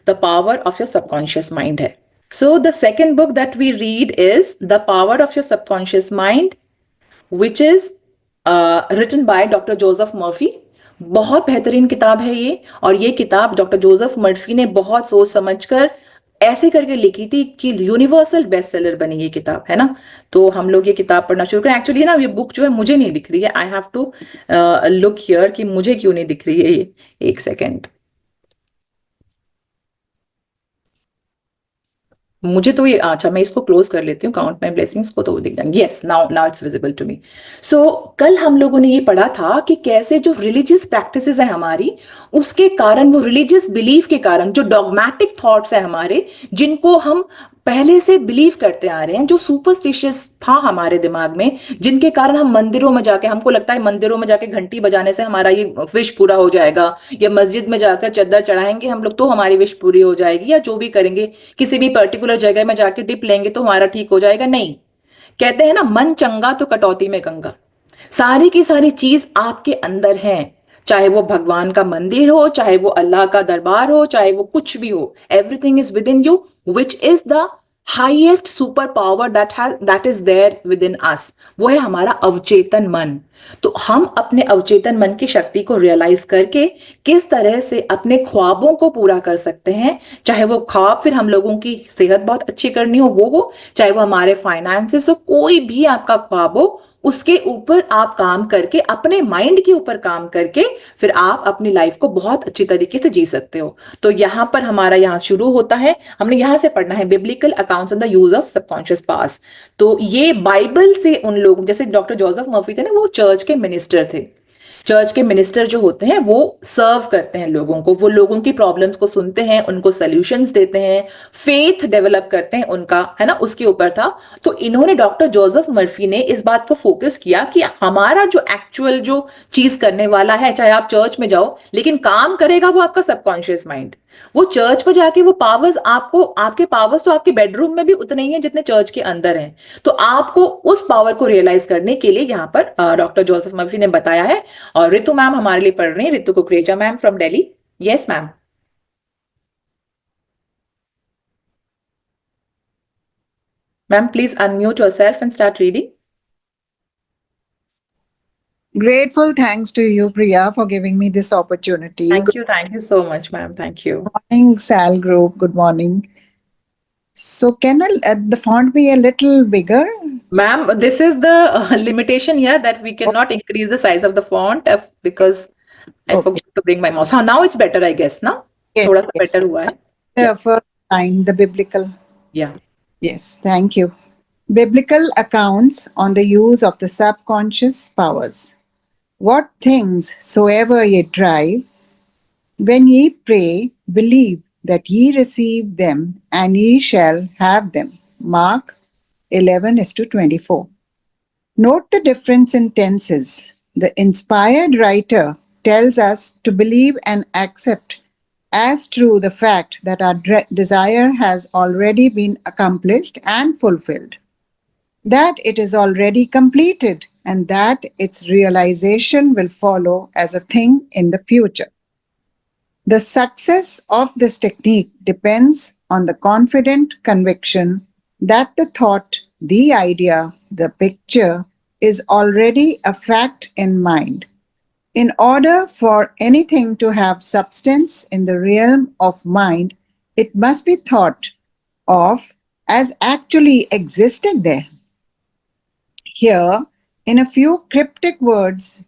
The power of your subconscious mind है. So the second book that we read is the power of your subconscious mind, which is written by doctor Joseph Murphy. बहुत बेहतरीन किताब है ये, और ये किताब डॉक्टर जोसेफ मर्फी ने बहुत सोच समझकर ऐसे करके लिखी थी कि यूनिवर्सल बेस्ट सेलर बनी ये किताब, है ना. तो हम लोग ये किताब पढ़ना शुरू करें. एक्चुअली ना ये बुक जो है मुझे नहीं दिख रही है. I have to look here कि मुझे क्यों नहीं दिख रही है ये. एक सेकेंड. मुझे तो ये, अच्छा मैं इसको क्लोज कर लेती हूँ, काउंट माई ब्लेसिंग्स को, तो वो दिख जाएंगे. Yes, now now it's visible to me. So कल हम लोगों ने ये पढ़ा था कि कैसे जो रिलीजियस प्रैक्टिसेस है हमारी, उसके कारण, वो रिलीजियस बिलीफ के कारण, जो डॉगमैटिक थॉट्स है हमारे, जिनको हम पहले से बिलीव करते आ रहे हैं, जो सुपरस्टिशियस था हमारे दिमाग में, जिनके कारण हम मंदिरों में जाके, हमको लगता है मंदिरों में जाके घंटी बजाने से हमारा ये विश पूरा हो जाएगा, या मस्जिद में जाकर चद्दर चढ़ाएंगे हम लोग तो हमारी विश पूरी हो जाएगी, या जो भी करेंगे, किसी भी पर्टिकुलर जगह में जाके डिप लेंगे तो हमारा ठीक हो जाएगा. नहीं, कहते हैं ना, मन चंगा तो कटौती में गंगा. सारी की सारी चीज आपके अंदर है, चाहे वो भगवान का मंदिर हो, चाहे वो अल्लाह का दरबार हो, चाहे वो कुछ भी हो. Everything is within you, which is the highest super power that is there within us. वो है हमारा अवचेतन मन. तो हम अपने अवचेतन मन की शक्ति को रियलाइज करके किस तरह से अपने ख्वाबों को पूरा कर सकते हैं, चाहे वो ख्वाब फिर हम लोगों की सेहत बहुत अच्छी करनी हो, चाहे वो हमारे फाइनेंसेस हो, कोई भी आपका ख्वाब हो, उसके ऊपर आप काम करके, अपने माइंड के ऊपर काम करके, फिर आप अपनी लाइफ को बहुत अच्छी तरीके से जी सकते हो. तो यहां पर हमारा यहां शुरू होता है, हमने यहां से पढ़ना है biblical accounts on the use of subconscious past. तो ये बाइबल से उन लोग, जैसे डॉक्टर जोसेफ मर्फी थे ना, वो चर्च के मिनिस्टर थे. चर्च के मिनिस्टर जो होते हैं वो सर्व करते हैं लोगों को, वो लोगों की प्रॉब्लम्स को सुनते हैं, उनको सॉल्यूशंस देते हैं, फेथ डेवलप करते हैं उनका, है ना, उसके ऊपर था. तो इन्होंने, डॉक्टर जोसेफ मर्फी ने इस बात को फोकस किया कि हमारा जो एक्चुअल जो चीज करने वाला है, चाहे आप चर्च में जाओ, लेकिन काम करेगा वो आपका सबकॉन्शियस माइंड. वो चर्च पर जाके वो पावर्स आपको, आपके पावर्स तो आपके बेडरूम में भी उतने ही हैं जितने चर्च के अंदर हैं. तो आपको उस पावर को रियलाइज करने के लिए यहाँ पर डॉक्टर जोसेफ मर्फी ने बताया है. और रितु मैम हमारे लिए पढ़ रही हैं, Ritu Kukreja ma'am from Delhi. Yes ma'am. Ma'am please unmute yourself and start reading. Grateful thanks to you, Priya, for giving me this opportunity. Thank you so much, ma'am. Thank you. Good morning, Sal Group. Good morning. So, can the font be a little bigger? Ma'am, this is the limitation here that we cannot increase the size of the font because I forgot to bring my mouse. Now it's better, I guess, na? Yes, थोड़ा सा yes. better हुआ है. The first line, the biblical. Yeah. Yes, thank you. Biblical accounts on the use of the subconscious powers. What things soever ye try, when ye pray, believe that ye receive them, and ye shall have them. Mark 11:24. Note the difference in tenses. The inspired writer tells us to believe and accept as true the fact that our desire has already been accomplished and fulfilled, that it is already completed, and that its realization will follow as a thing in the future. The success of this technique depends on the confident conviction that the thought, the idea, the picture is already a fact in mind. In order for anything to have substance in the realm of mind, it must be thought of as actually existed there. Here, in a few cryptic words,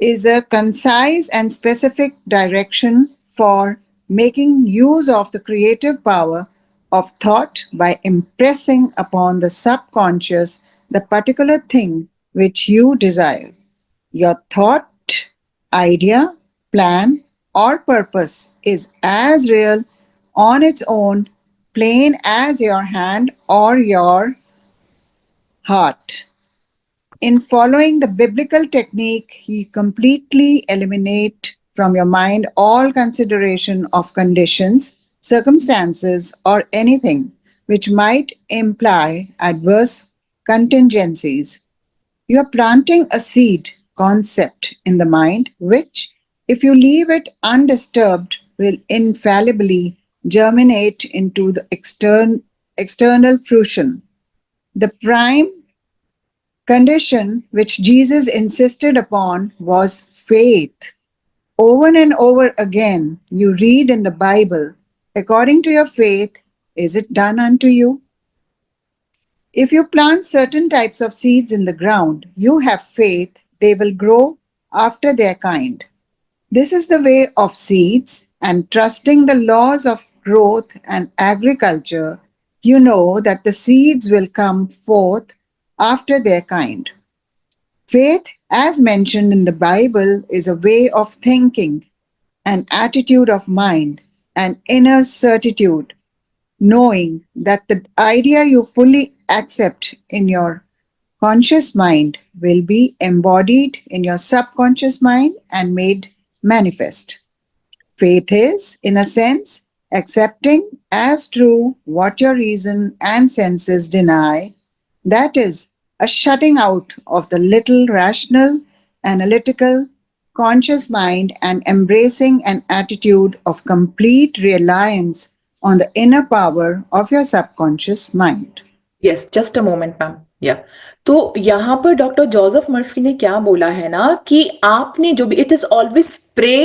is a concise and specific direction for making use of the creative power of thought by impressing upon the subconscious the particular thing which you desire. Your thought, idea, plan, or purpose is as real on its own plane as your hand or your heart. In following the biblical technique, you completely eliminate from your mind all consideration of conditions, circumstances, or anything which might imply adverse contingencies. You are planting a seed concept in the mind, which, if you leave it undisturbed, will infallibly germinate into the external fruition. The prime condition which Jesus insisted upon was faith. Over and over again, you read in the Bible, according to your faith, is it done unto you? If you plant certain types of seeds in the ground, you have faith they will grow after their kind. This is the way of seeds, and trusting the laws of growth and agriculture, you know that the seeds will come forth after their kind. Faith, as mentioned in the Bible, is a way of thinking, an attitude of mind, an inner certitude, knowing that the idea you fully accept in your conscious mind will be embodied in your subconscious mind and made manifest. Faith is, in a sense, accepting as true what your reason and senses deny. That is, a shutting out of the little rational, analytical, conscious mind and embracing an attitude of complete reliance on the inner power of your subconscious mind. Yes, just a moment ma'am. या तो यहाँ पर doctor Joseph Murphy ने क्या बोला है ना कि आपने जो भी, it is always pray,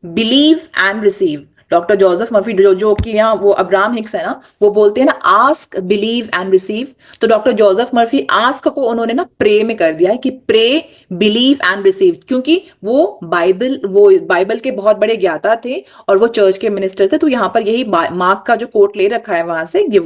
believe and receive. Doctor Joseph Murphy जो कि यहाँ वो अब्राहम हिक्स है ना, वो बोलते हैं ना आस्क, बिलीव एंड रिसीव। तो डॉक्टर जोसेफ मर्फी आस्क को उन्होंने ना प्रे में कर दिया है कि प्रे, बिलीव एंड रिसीव, क्योंकि वो बाइबल के बहुत बड़े ज्ञाता थे और वो चर्च के मिनिस्टर थे। तो यहाँ पर यही मार्क का जो कोट ले रखा है वहां से, ये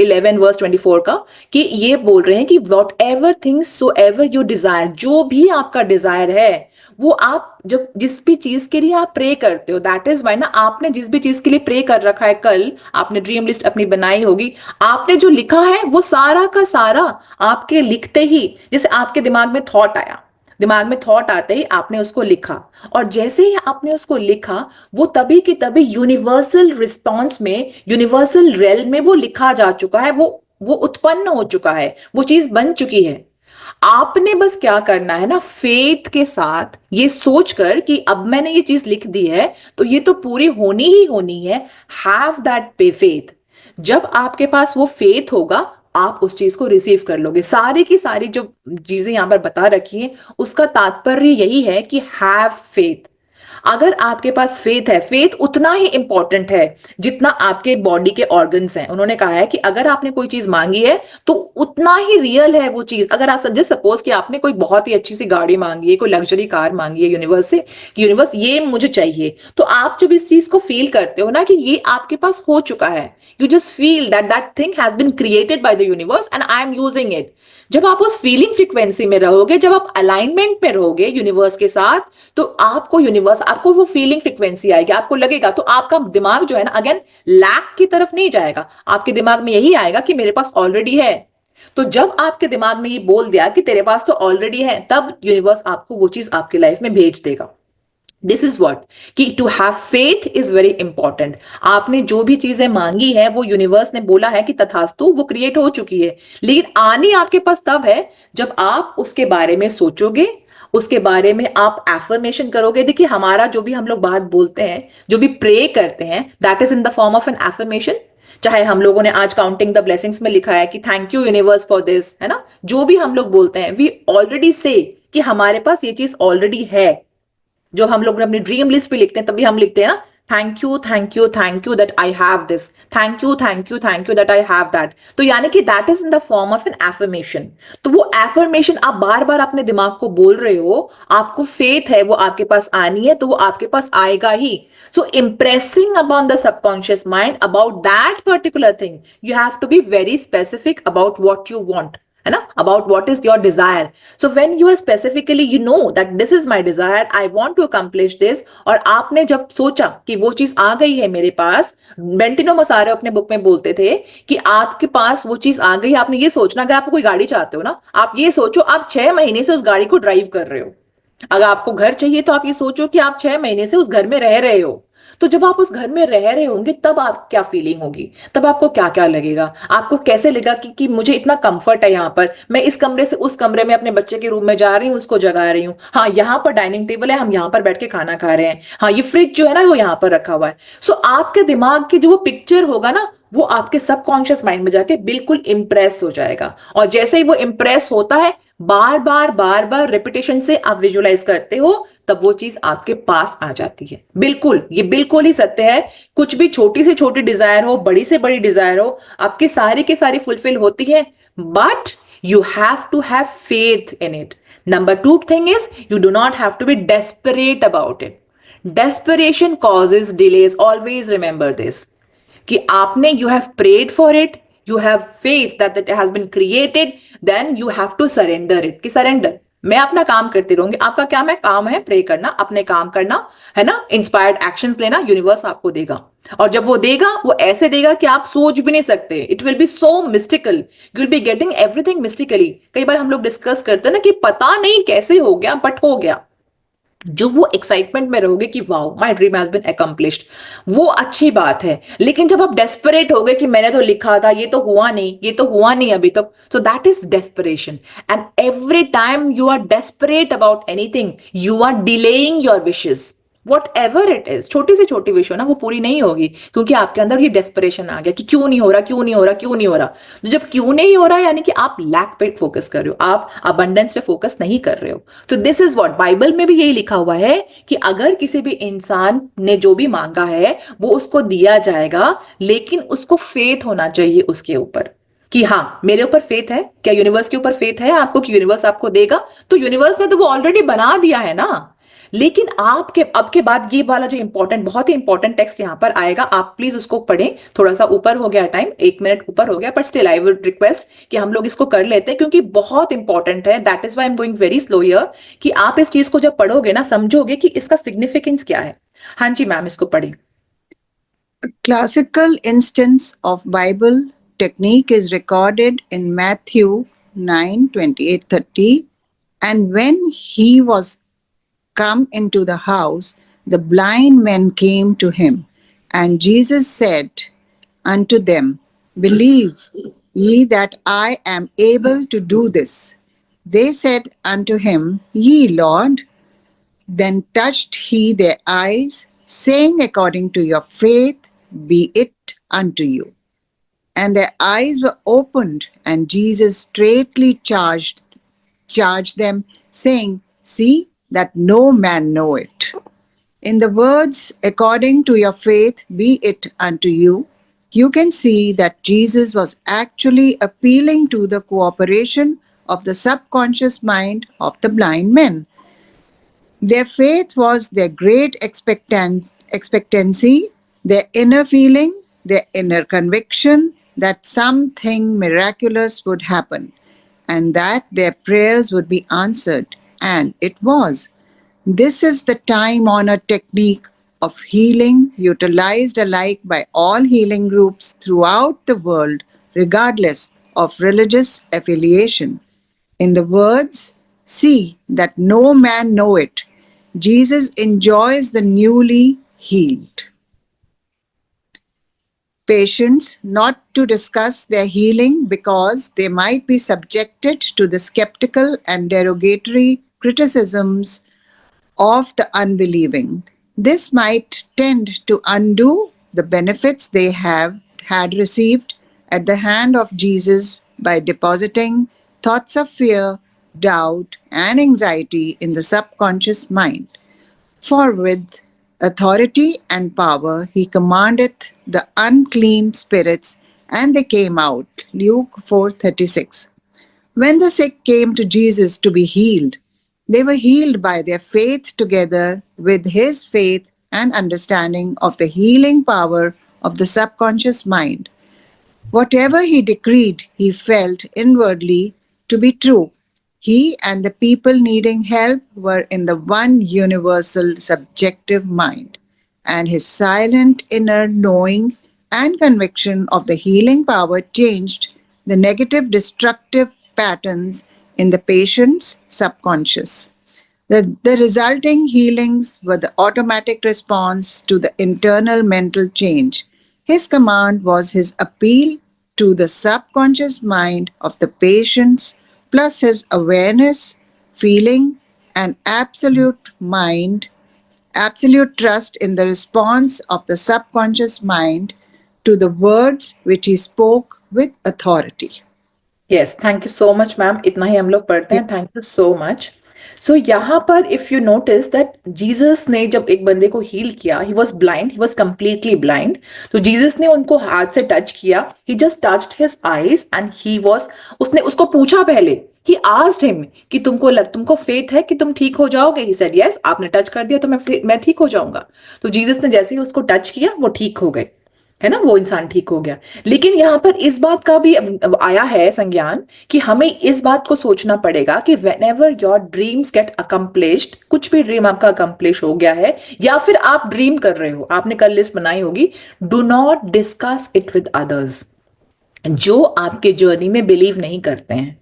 11 वर्स 24 का, कि ये बोल रहे हैं कि what ever things so ever you desire, जो भी आपका डिजायर है वो आप जब जिस भी चीज के लिए आप प्रे करते हो, दैट इज वाई ना आपने जिस भी चीज के लिए प्रे कर रखा है, कल आपने ड्रीम लिस्ट अपनी बनाई होगी, आपने जो लिखा है वो सारा का सारा आपके लिखते ही, जैसे आपके दिमाग में थॉट आया, दिमाग में थॉट आते ही आपने उसको लिखा, और जैसे ही आपने उसको लिखा वो तभी की तभी यूनिवर्सल रिस्पॉन्स में, यूनिवर्सल रेल में वो लिखा जा चुका है, वो उत्पन्न हो चुका है, वो चीज बन चुकी है। आपने बस क्या करना है ना, फेथ के साथ ये सोचकर कि अब मैंने ये चीज लिख दी है तो ये तो पूरी होनी ही होनी है। हैव दैट पे फेथ। जब आपके पास वो फेथ होगा आप उस चीज को रिसीव कर लोगे। सारी की सारी जो चीजें यहां पर बता रखी हैं उसका तात्पर्य यही है कि हैव फेथ। अगर आपके पास फेथ है, फेथ उतना ही इंपॉर्टेंट है जितना आपके बॉडी के ऑर्गन्स हैं। उन्होंने कहा है कि अगर आपने कोई चीज मांगी है तो उतना ही रियल है वो चीज। अगर आप समझे, सपोज कि आपने कोई बहुत ही अच्छी सी गाड़ी मांगी है, कोई लग्जरी कार मांगी है यूनिवर्स से कि यूनिवर्स ये मुझे चाहिए, तो आप जब इस चीज को फील करते हो ना कि ये आपके पास हो चुका है, you just feel that that thing has been created by the universe and I am using it. जब आप उस फीलिंग फ्रीक्वेंसी में रहोगे, जब आप अलाइनमेंट में रहोगे यूनिवर्स के साथ, तो आपको यूनिवर्स, आपको वो फीलिंग फ्रीक्वेंसी आएगी, आपको लगेगा, तो आपका दिमाग जो है ना अगेन लैक की तरफ नहीं जाएगा, आपके दिमाग में यही आएगा कि मेरे पास ऑलरेडी है। तो जब आपके दिमाग में ये बोल दिया कि तेरे पास तो ऑलरेडी है, तब यूनिवर्स आपको वो चीज आपकी लाइफ में भेज देगा। दिस इज वॉट कि to have faith is very important. आपने जो भी चीजें मांगी है वो यूनिवर्स ने बोला है कि तथास्तु, वो क्रिएट हो चुकी है, लेकिन आनी आपके पास तब है जब आप उसके बारे में सोचोगे, उसके बारे में आप एफर्मेशन करोगे। देखिए हमारा जो भी हम लोग बात बोलते हैं, जो भी प्रे करते हैं, that is in the form of an affirmation. चाहे हम लोगों ने आज काउंटिंग द ब्लेसिंग्स में लिखा है कि thank you universe for this, है ना, जो भी हम लोग बोलते हैं वी ऑलरेडी से कि हमारे पास ये चीज ऑलरेडी है। जो हम लोग अपनी ड्रीम लिस्ट पे लिखते हैं तभी हम लिखते हैं ना, thank you thank you thank you that I have this, thank you thank you thank you that I have that. तो यानी कि that is in the form of an affirmation. तो वो एफर्मेशन आप बार बार अपने दिमाग को बोल रहे हो, आपको फेथ है वो आपके पास आनी है, तो वो आपके पास आएगा ही। So impressing upon the subconscious mind about that particular thing, you have to be very specific about what you want, है ना, about what is your desire. So when you are specifically, you know that this is my desire, I want to accomplish this, और आपने जब सोचा कि वो चीज आ गई है मेरे पास, बेंटिनो मसारो अपने बुक में बोलते थे कि आपके पास वो चीज आ गई। आपने ये सोचना, अगर आप कोई गाड़ी चाहते हो ना, आप ये सोचो आप 6 महीने से उस गाड़ी को ड्राइव कर रहे हो। अगर आपको घर चाहिए तो आप ये सोचो कि आप 6 महीने से उस घर में रह रहे हो। तो जब आप उस घर में रह रहे होंगे तब आप क्या फीलिंग होगी, तब आपको क्या क्या लगेगा, आपको कैसे लगेगा कि मुझे इतना कंफर्ट है यहाँ पर, मैं इस कमरे से उस कमरे में अपने बच्चे के रूम में जा रही हूँ, उसको जगा रही हूँ, हाँ यहाँ पर डाइनिंग टेबल है, हम यहाँ पर बैठ के खाना खा रहे हैं, हाँ ये फ्रिज जो है ना वो यहाँ पर रखा हुआ है। सो आपके दिमाग की जो वो पिक्चर होगा ना, वो आपके सबकॉन्शियस माइंड में जाके बिल्कुल इंप्रेस हो जाएगा, और जैसे ही वो इंप्रेस होता है, बार बार रिपीटेशन से आप विजुलाइज करते हो, तब वो चीज आपके पास आ जाती है। बिल्कुल, ये बिल्कुल ही सत्य है। कुछ भी छोटी से छोटी डिजायर हो, बड़ी से बड़ी डिजायर हो, आपकी सारी की सारी फुलफिल होती है, but you have to have faith in it. Number two thing is, you do not have to be desperate about it. Desperation causes delays. Always remember this. कि आपने you have prayed for it, you have faith that it has been created, then you have to surrender it, कि surrender, मैं अपना काम करती रहूंगी, आपका क्या मैं काम है प्रे करना, अपने काम करना है ना, इंस्पायर्ड एक्शंस लेना, यूनिवर्स आपको देगा। और जब वो देगा, वो ऐसे देगा कि आप सोच भी नहीं सकते, it will be so mystical, you will be getting everything mystically. कई बार हम लोग डिस्कस करते हैं ना कि पता नहीं कैसे हो गया, बट हो गया। जो वो एक्साइटमेंट में रहोगे कि wow my dream has been accomplished, वो अच्छी बात है। लेकिन जब आप डेस्परेट हो गए कि मैंने तो लिखा था, ये तो हुआ नहीं, ये तो हुआ नहीं अभी तक, so that is desperation. And every time you are desperate about anything, you are delaying your wishes, whatever it is. छोटी से छोटी विश हो ना, वो पूरी नहीं होगी, क्योंकि आपके अंदर ये डेस्परेशन आ गया कि क्यों नहीं हो रहा, क्यों नहीं हो रहा, क्यों नहीं हो रहा। तो जब क्यों नहीं हो रहा, यानी कि आप लैक पे फोकस कर रहे हो, आप अबंडेंस पे फोकस नहीं कर रहे हो। तो दिस इज व्हाट बाइबल में भी यही लिखा हुआ है कि अगर किसी भी इंसान ने जो भी मांगा है वो उसको दिया जाएगा, लेकिन उसको फेथ होना चाहिए उसके ऊपर, कि हाँ मेरे ऊपर फेथ है। क्या यूनिवर्स के ऊपर फेथ है आपको कि यूनिवर्स आपको देगा? तो यूनिवर्स ने तो वो ऑलरेडी बना दिया है ना। लेकिन आपके अब के बाद ये वाला जो इंपॉर्टेंट, बहुत ही इंपॉर्टेंट टेक्स्ट यहां पर आएगा, आप प्लीज उसको पढ़ें। थोड़ा सा ऊपर हो गया टाइम, 1 मिनट ऊपर हो गया, but still I would request कि हम लोग इसको कर लेते हैं, क्योंकि बहुत इंपॉर्टेंट है। That is why I am going very slow here, कि आप इस चीज को जब पढ़ोगे ना, समझोगे कि इसका सिग्निफिकेंस क्या है। हाँ जी मैम, इसको पढ़ें। A classical instance of Bible technique is recorded in Matthew 9:28-30. And when he was come into the house, the blind men came to him. And Jesus said unto them, Believe ye that I am able to do this? They said unto him, Yea, Lord. Then touched he their eyes, saying, According to your faith, be it unto you. And their eyes were opened, and Jesus straightly charged them, saying, See that no man know it. In the words, according to your faith, be it unto you, you can see that Jesus was actually appealing to the cooperation of the subconscious mind of the blind men. Their faith was their great expectancy, their inner feeling, their inner conviction that something miraculous would happen and that their prayers would be answered. And it was. This is the time honored technique of healing utilized alike by all healing groups throughout the world, regardless of religious affiliation. In the words, see that no man know it, Jesus enjoys the newly healed. Patients not to discuss their healing because they might be subjected to the skeptical and derogatory criticisms of the unbelieving. This might tend to undo the benefits they have had received at the hand of Jesus by depositing thoughts of fear, doubt, and anxiety in the subconscious mind. For with authority and power he commandeth the unclean spirits, and they came out. Luke 4:36. When the sick came to Jesus to be healed, they were healed by their faith together with his faith and understanding of the healing power of the subconscious mind. Whatever he decreed, he felt inwardly to be true. He and the people needing help were in the one universal subjective mind, and his silent inner knowing and conviction of the healing power changed the negative destructive patterns in the patient's subconscious. The resulting healings were the automatic response to the internal mental change. His command was his appeal to the subconscious mind of the patients, plus his awareness, feeling, and absolute trust in the response of the subconscious mind to the words which he spoke with authority. Yes, thank you so much ma'am, इतना ही हम लोग पढ़ते Yeah. हैं, thank you so much. So यहाँ पर if you notice that Jesus ने जब एक बंदे को हील किया, he was blind, he was completely blind, तो जीसस ने उनको हाथ से टच किया, he just touched his eyes and he was, उसने उसको पूछा पहले, कि आस्क्ड हिम कि तुमको फेथ है कि तुम ठीक हो जाओगे, ही सेड यस, आपने टच कर दिया तो मैं ठीक हो जाऊंगा। तो जीसस ने जैसे ही उसको टच किया वो ठीक हो गए, है ना, वो इंसान ठीक हो गया। लेकिन यहाँ पर इस बात का भी आया है संज्ञान कि हमें इस बात को सोचना पड़ेगा कि whenever your dreams get accomplished, कुछ भी ड्रीम आपका अकम्प्लिश हो गया है या फिर आप ड्रीम कर रहे हो, आपने कल लिस्ट बनाई होगी, do not discuss it with others जो आपके जर्नी में बिलीव नहीं करते हैं।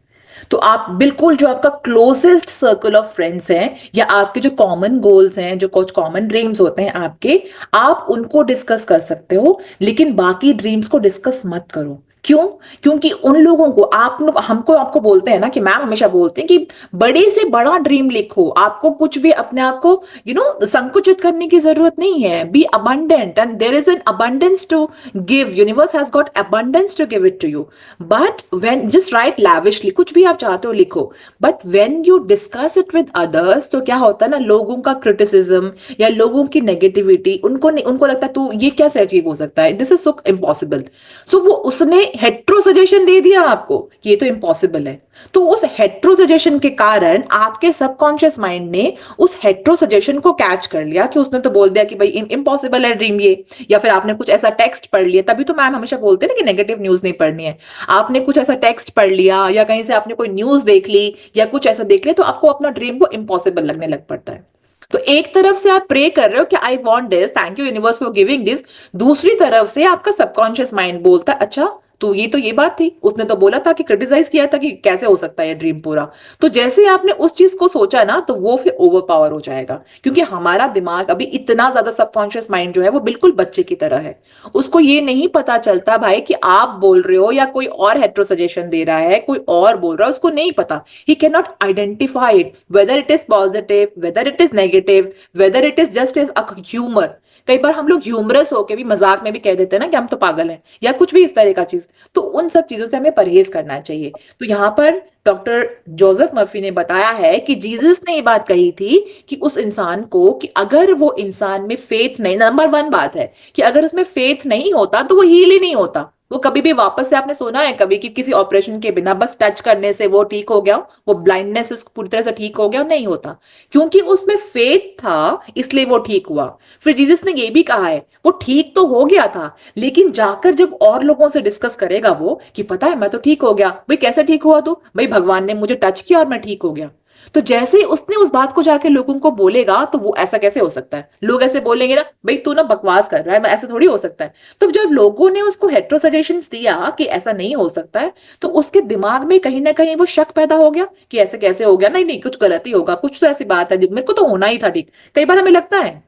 तो आप बिल्कुल जो आपका क्लोजेस्ट सर्कल ऑफ फ्रेंड्स हैं या आपके जो कॉमन गोल्स हैं, जो कुछ कॉमन ड्रीम्स होते हैं आपके, आप उनको डिस्कस कर सकते हो, लेकिन बाकी ड्रीम्स को डिस्कस मत करो। क्यों? क्योंकि उन लोगों को आप लोग हमको आपको बोलते हैं ना, कि मैम हमेशा बोलते हैं कि बड़े से बड़ा ड्रीम लिखो, आपको कुछ भी अपने आप को संकुचित करने की जरूरत नहीं है। Be abundant and there is an abundance to give, universe has got abundance to give it to you, but when just write lavishly, कुछ भी आप चाहते हो लिखो, but when you discuss it with others, तो क्या होता है ना, लोगों का क्रिटिसिज्म या लोगों की नेगेटिविटी, उनको लगता है तू ये कैसे अचीव हो सकता है, दिस इज सो इम्पॉसिबल। सो वो उसने हेट्रो सजेशन दे दिया आपको कि ये तो इम्पॉसिबल है, तो उस हेट्रो सजेशन के कारण आपके सबकॉन्शियस माइंड ने उस हेट्रो सजेशन को कैच कर लिया, कि उसने तो बोल दिया कि भाई इम्पॉसिबल है ड्रीम ये, या फिर आपने कुछ ऐसा टेक्स्ट पढ़ लिया, तभी तो मैम हमेशा बोलते हैं ना कि नेगेटिव न्यूज नहीं पढ़नी है। आपने कुछ ऐसा टेक्स्ट पढ़ लिया या कहीं से आपने कोई न्यूज देख ली या कुछ ऐसा देख लिया, तो आपको अपना ड्रीम को इम्पॉसिबल लगने लग पड़ता है। तो एक तरफ से आप प्रे कर रहे हो कि I want this, thank you universe for giving this, दूसरी तरफ से आपका सबकॉन्शियस माइंड बोलता है अच्छा तो ये बात थी, उसने तो बोला था, कि क्रिटिसाइज किया था कि कैसे हो सकता है ये ड्रीम पूरा। तो जैसे ही आपने उस चीज को सोचा ना, तो वो फिर ओवर पावर हो जाएगा, क्योंकि हमारा दिमाग अभी इतना ज्यादा, सबकॉन्शियस माइंड जो है वो बिल्कुल बच्चे की तरह है। उसको ये नहीं पता चलता भाई कि आप बोल रहे हो या कोई और हेट्रो सजेशन दे रहा है, कोई और बोल रहा है, उसको नहीं पता। He can not identify it, whether it is positive, whether it is negative, whether it is just is a humour. कई बार हम लोग ह्यूमरस होके भी, मजाक में भी कह देते हैं ना कि हम तो पागल हैं, या कुछ भी इस तरह का चीज। तो उन सब चीजों से हमें परहेज करना चाहिए। तो यहाँ पर डॉक्टर जोसेफ मर्फी ने बताया है कि जीसस ने ये बात कही थी कि उस इंसान को, कि अगर वो इंसान में फेथ नहीं, नंबर वन बात है कि अगर उसमें फेथ नहीं होता तो वो हील ही नहीं होता। वो कभी भी वापस से, आपने सुना है कभी कि किसी ऑपरेशन के बिना बस टच करने से वो ठीक हो गया, वो ब्लाइंडनेस पूरी तरह से ठीक हो गया? नहीं होता, क्योंकि उसमें फेथ था, इसलिए वो ठीक हुआ। फिर जीसस ने ये भी कहा है, वो ठीक तो हो गया था, लेकिन जाकर जब और लोगों से डिस्कस करेगा वो, कि पता है मैं तो ठीक हो गया, भाई कैसे ठीक हुआ तू? भाई भगवान ने मुझे टच किया और मैं ठीक हो गया। तो जैसे ही उसने उस बात को जाके लोगों को बोलेगा, तो वो ऐसा कैसे हो सकता है, लोग ऐसे बोलेंगे ना, भाई तू ना बकवास कर रहा है, ऐसा थोड़ी हो सकता है। तो जब लोगों ने उसको हेट्रो सजेशंस दिया कि ऐसा नहीं हो सकता है, तो उसके दिमाग में कहीं ना कहीं वो शक पैदा हो गया कि ऐसे कैसे हो गया, नहीं नहीं कुछ गलत ही होगा, कुछ तो ऐसी बात है, मेरे को तो होना ही था ठीक। कई बार हमें लगता है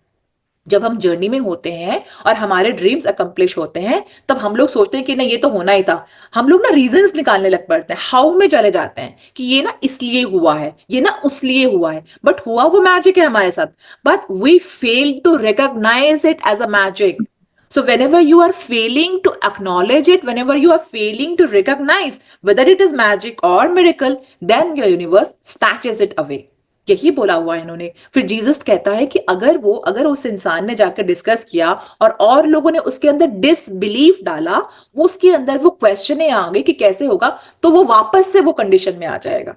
जब हम जर्नी में होते हैं और हमारे ड्रीम्स अकम्प्लिश होते हैं, तब हम लोग सोचते हैं कि नहीं ये तो होना ही था। हम लोग ना रीजंस निकालने लग पड़ते हैं, हाउ में चले जाते हैं कि ये ना इसलिए हुआ है, ये ना उसलिए हुआ है, बट हुआ वो मैजिक है हमारे साथ, but we fail to recognize it as a magic. So whenever you are failing to acknowledge it, whenever you are failing to recognize whether it is magic or miracle, then your universe snatches it away. यही बोला हुआ है इन्होंने। फिर Jesus कहता है कि अगर उस इंसान ने जाकर डिस्कस किया और लोगों ने उसके अंदर डिसबिलीफ डाला, वो उसके अंदर वो क्वेश्चन आ गई कि कैसे होगा, तो वो वापस से वो कंडीशन में आ जाएगा।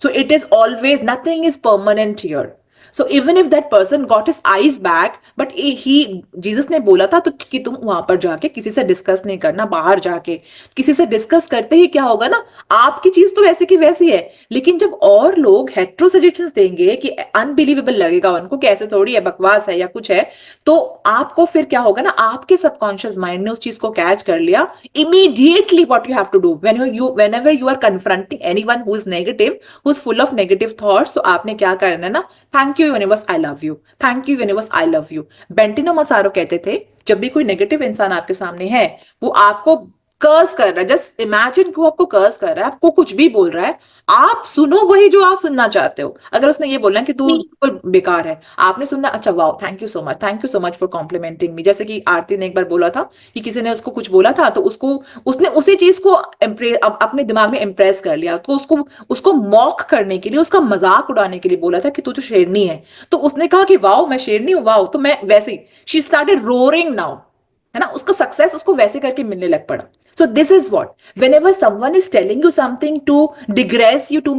So it is always, nothing is permanent here. So even if that person got his eyes back, but he Jesus ने बोला था तो कि तुम वहां पर जाके किसी से डिस्कस नहीं करना, बाहर जाके किसी से डिस्कस करते ही क्या होगा ना, आपकी चीज तो वैसे की वैसी है, लेकिन जब और लोग हेट्रो सजेशंस देंगे कि अनबिलीवेबल लगेगा उनको, कैसे थोड़ी है, बकवास है या कुछ है, तो आपको फिर क्या होगा ना, आपके सबकॉन्शियस माइंड ने उस चीज को कैच कर लिया। Immediately what you have to do whenever you are confronting anyone who is negative, who is full of negative thoughts, तो आपने क्या करना है ना, thank you universe I love you, thank you universe I love you. Bentinho Massaro कहते थे जब भी कोई नेगेटिव इंसान आपके सामने है, वो आपको कर्स कर रहा है, जस्ट इमेजिन कि वो आपको कर्स कर रहा है, आपको कुछ भी बोल रहा है, आप सुनो वही जो आप सुनना चाहते हो। अगर उसने ये बोलना है कि तू बिल्कुल बेकार है, आपने सुनना अच्छा wow thank you so much for complimenting me. जैसे कि आरती ने एक बार बोला था कि किसी ने उसको कुछ बोला था, तो उसको उसने उसी चीज को अपने दिमाग में इम्प्रेस कर लिया, तो उसको उसको मॉक करने के लिए, उसका मजाक उड़ाने के लिए बोला था कि तू तो शेरनी है। तो उसने कहा कि वाओ मैं शेरनी हूँ, वाओ, तो मैं वैसे ही शी स्टार्टेड रोरिंग नाउ, है ना, उसका सक्सेस उसको वैसे करके मिलने लग पड़ा। So this is what, whenever someone is telling you something to digress you, to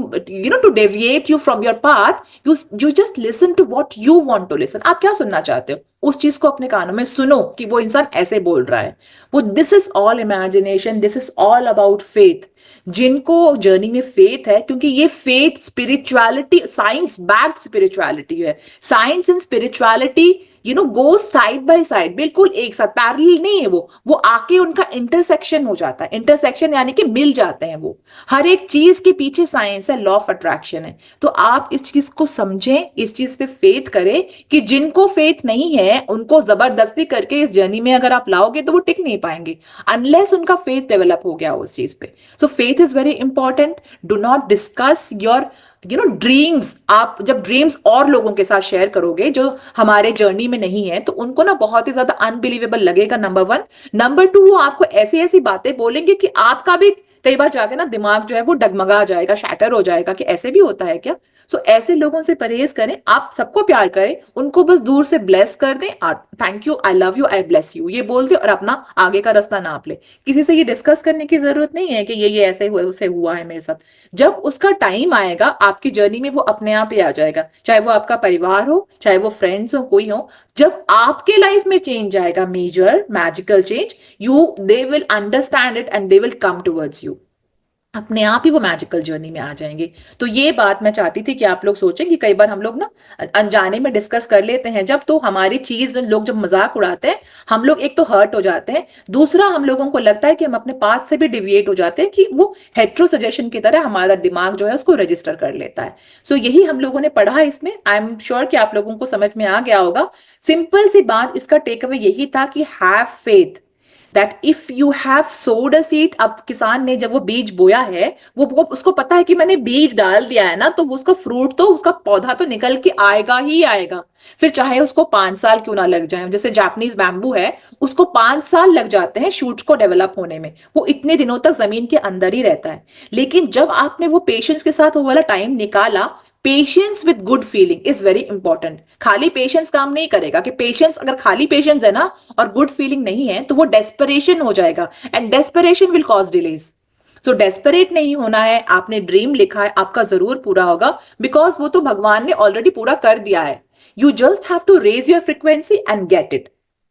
to deviate you from your path, you just listen to what you want to listen. आप क्या सुनना चाहते हो, उस चीज को अपने कानों में सुनो कि वो इंसान ऐसे बोल रहा है। वो this is all imagination, this is all about faith. जिनको जर्नी में फेथ है, क्योंकि ये faith spirituality, science backed spirituality है, science and spirituality go side by side, बिल्कुल एक साथ, पैरेलल नहीं है वो आके उनका इंटरसेक्शन हो जाता है, इंटरसेक्शन यानी कि मिल जाते हैं वो। हर एक चीज के पीछे साइंस है, लॉ ऑफ अट्रैक्शन है। तो आप इस चीज को समझें, इस चीज पे फेथ करें कि जिनको फेथ नहीं है उनको जबरदस्ती करके इस जर्नी में अगर आप लाओगे तो वो टिक नहीं पाएंगे, अनलेस उनका फेथ डेवलप हो गया उस चीज पे। सो faith is very important. Do not discuss your dreams. आप जब ड्रीम्स और लोगों के साथ शेयर करोगे जो हमारे जर्नी में नहीं है, तो उनको ना बहुत ही ज्यादा अनबिलीवेबल लगेगा, नंबर वन। नंबर टू, वो आपको ऐसी ऐसी बातें बोलेंगे कि आपका भी कई बार जाके ना दिमाग जो है वो डगमगा जाएगा, शैटर हो जाएगा कि ऐसे भी होता है क्या। सो ऐसे लोगों से परहेज करें, आप सबको प्यार करें, उनको बस दूर से ब्लेस कर दें, thank you, I love you, I bless you, ये बोल दे और अपना आगे का रास्ता नाप ले। किसी से ये डिस्कस करने की जरूरत नहीं है कि ये ऐसे हुआ, उसे हुआ है मेरे साथ। जब उसका टाइम आएगा आपकी जर्नी में, वो अपने आप ही आ जाएगा, चाहे वो आपका परिवार हो, चाहे वो फ्रेंड्स हो, कोई हो। जब आपके लाइफ में चेंज आएगा, major magical change, they will understand it and they will come towards you, अपने आप ही वो मैजिकल जर्नी में आ जाएंगे। तो ये बात मैं चाहती थी कि आप लोग सोचें कि कई बार हम लोग ना अनजाने में डिस्कस कर लेते हैं जब, तो हमारी चीज लोग जब मजाक उड़ाते हैं, हम लोग एक तो हर्ट हो जाते हैं, दूसरा हम लोगों को लगता है कि हम अपने पाथ से भी डिविएट हो जाते हैं, कि वो हेट्रो सजेशन की तरह हमारा दिमाग जो है उसको रजिस्टर कर लेता है। सो यही हम लोगों ने पढ़ा इसमें। आई एम श्योर कि आप लोगों को समझ में आ गया होगा। सिंपल सी बात, इसका टेक अवे यही था कि have faith that if you have सोड अ सीड। अब किसान ने जब वो बीज बोया है, वो उसको पता है कि मैंने बीज डाल दिया है ना, तो वो उसका फ्रूट, तो उसका पौधा तो निकल के आएगा ही आएगा। फिर चाहे उसको 5 साल क्यों ना लग जाए, जैसे जापानीज बैम्बू है, उसको 5 साल लग जाते हैं शूट्स को डेवलप होने में, वो इतने दिनों तक जमीन के अंदर ही रहता है। लेकिन जब आपने वो पेशेंस के साथ वो वाला टाइम निकाला, patience with good feeling is very important. खाली पेशेंस काम नहीं करेगा, कि पेशेंस, अगर खाली पेशेंस है ना और गुड फीलिंग नहीं है, तो वो डेस्परेशन हो जाएगा, and desperation will cause delays. So desperate नहीं होना है। आपने ड्रीम लिखा है, आपका जरूर पूरा होगा, बिकॉज वो तो भगवान ने ऑलरेडी पूरा कर दिया है। You just have to raise your frequency and get it.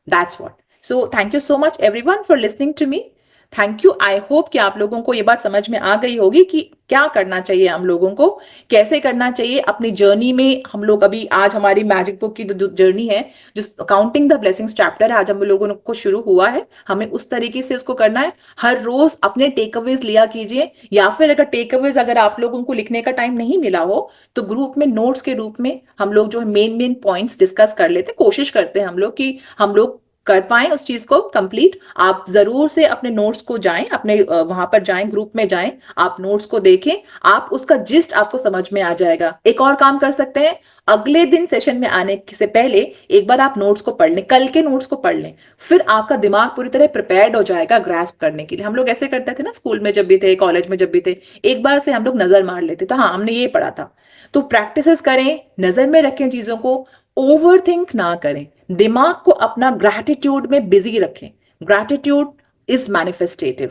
That's what. So thank you so much everyone for listening to me. Thank you. I hope कि आप लोगों को ये बात समझ में आ गई होगी कि क्या करना चाहिए हम लोगों को, कैसे करना चाहिए अपनी जर्नी में। हम लोग अभी, आज हमारी मैजिक बुक की जो जर्नी है, जो काउंटिंग द ब्लेसिंग्स चैप्टर है, आज हम लोगों को शुरू हुआ है। हमें उस तरीके से उसको करना है। हर रोज अपने टेक अवेज लिया कीजिए, या फिर अगर टेक अवेज अगर आप लोगों को लिखने का टाइम नहीं मिला हो, तो ग्रुप में नोट्स के रूप में हम लोग जो है मेन पॉइंट्स डिस्कस कर लेते हैं। कोशिश करते हैं हम लोग कि हम लोग कर पाए उस चीज को कंप्लीट। आप जरूर से अपने नोट्स को जाएं, अपने वहां पर जाएं, ग्रुप में जाएं, आप नोट्स को देखें, आप उसका जिस्ट आपको समझ में आ जाएगा। एक और काम कर सकते हैं, अगले दिन सेशन में आने से पहले एक बार आप नोट्स को पढ़ लें, कल के नोट्स को पढ़ लें, फिर आपका दिमाग पूरी तरह प्रिपेयर्ड हो जाएगा ग्रास्प करने के लिए। हम लोग ऐसे करते थे ना, स्कूल में जब भी थे, कॉलेज में जब भी थे, एक बार से हम लोग नजर मार लेते थे, हाँ हमने ये पढ़ा था। तो प्रैक्टिस करें, नजर में रखें चीजों को, ओवर थिंक ना करें, दिमाग को अपना ग्रैटिट्यूड में बिजी रखें। Gratitude is manifestative.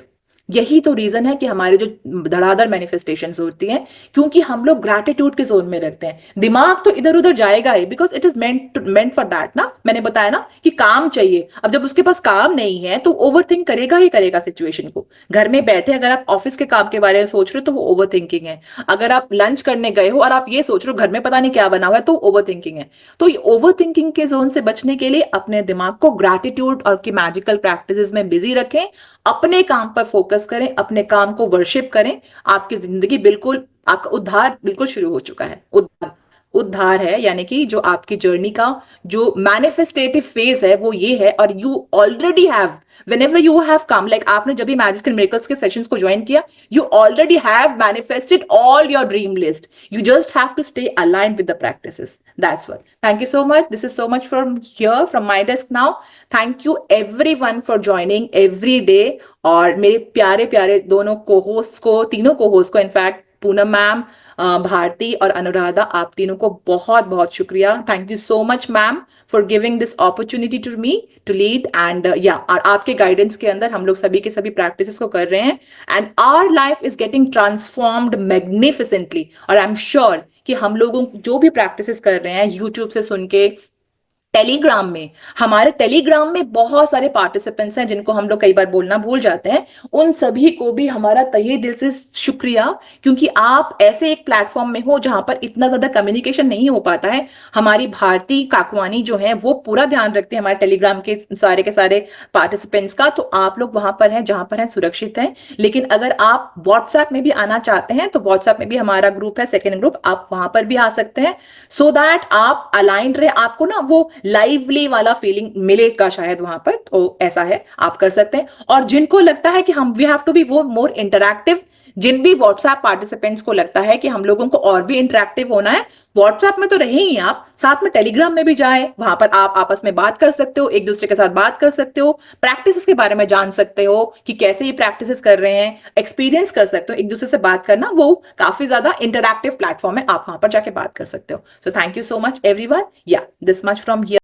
यही तो रीजन है कि हमारे जो धड़ाधड़ मैनिफेस्टेशंस होती हैं, क्योंकि हम लोग ग्रैटिट्यूड के जोन में रखते हैं। दिमाग तो इधर उधर जाएगा ही, because it is meant for that ना। मैंने बताया ना कि काम चाहिए। अब जब उसके पास काम नहीं है तो ओवर थिंक करेगा ही करेगा सिचुएशन को। घर में बैठे अगर आप ऑफिस के काम के बारे में सोच रहे हो तो वो ओवर थिंकिंग है। अगर आप लंच करने गए हो और आप ये सोच रहे हो घर में पता नहीं क्या बना हुआ है, तो ओवर थिंकिंग है। तो ये ओवर थिंकिंग के जोन से बचने के लिए अपने दिमाग को ग्रैटिट्यूड और की मैजिकल प्रैक्टिसेस में बिजी रखें, अपने काम पर फोकस करें, अपने काम को वर्शिप करें। आपकी जिंदगी बिल्कुल, आपका उद्धार बिल्कुल शुरू हो चुका है। उद्धार, उद्धार है, यानी कि जो आपकी जर्नी का जो मैनिफेस्टेटिव फेज है वो ये है। और you already have, whenever you have come, like आपने जब भी मैजिकल मिरेकल्स के सेशंस को ज्वाइन किया, you already have manifested all your dream list. You just have to stay aligned with the practices. That's what. Thank you so much. This is so much from here, from my desk now. Thank you everyone for joining every day. और मेरे प्यारे प्यारे दोनों co-hosts को, तीनों co-hosts को, in fact Poonam ma'am, Bharti और अनुराधा, आप तीनों को बहुत बहुत शुक्रिया। Thank you so much ma'am for giving this opportunity to me to lead. And yeah, और आपके गाइडेंस के अंदर हम लोग सभी के सभी प्रैक्टिसेस को कर रहे हैं, and our life is getting transformed magnificently. और आई एम श्योर कि हम लोगों जो भी प्रैक्टिसेस कर रहे हैं यूट्यूब से सुन के, टेलीग्राम में, हमारे टेलीग्राम में बहुत सारे पार्टिसिपेंट्स हैं जिनको हम लोग कई बार बोलना भूल जाते हैं, उन सभी को भी हमारा तहे दिल से शुक्रिया, क्योंकि आप ऐसे एक प्लेटफॉर्म में हो जहां पर इतना ज्यादा कम्युनिकेशन नहीं हो पाता है। हमारी भारती काकवानी जो है वो पूरा ध्यान रखते हैं हमारे टेलीग्राम के सारे पार्टिसिपेंट्स का। तो आप लोग वहां पर हैं जहां पर हैं, सुरक्षित हैं। लेकिन अगर आप व्हाट्सएप में भी आना चाहते हैं तो व्हाट्सएप में भी हमारा ग्रुप है, सेकेंड ग्रुप, आप वहां पर भी आ सकते हैं, सो दैट आप अलाइंड रहे, आपको ना वो लाइवली वाला फीलिंग मिलेगा शायद वहां पर। तो ऐसा है, आप कर सकते हैं। और जिनको लगता है कि हम वी हैव टू बी वो मोर इंटरैक्टिव, जिन भी व्हाट्सएप पार्टिसिपेंट्स को लगता है कि हम लोगों को और भी इंटरैक्टिव होना है, व्हाट्सएप में तो रहे ही आप, साथ में टेलीग्राम में भी जाए, वहां पर आप आपस में बात कर सकते हो, एक दूसरे के साथ बात कर सकते हो, प्रैक्टिस के बारे में जान सकते हो कि कैसे ये प्रैक्टिस कर रहे हैं, एक्सपीरियंस कर सकते हो, एक दूसरे से बात करना वो काफी ज्यादा इंटरैक्टिव प्लेटफॉर्म है, आप वहां पर जाके बात कर सकते हो। So thank you so much everyone. या, दिस मच फ्रॉम हियर।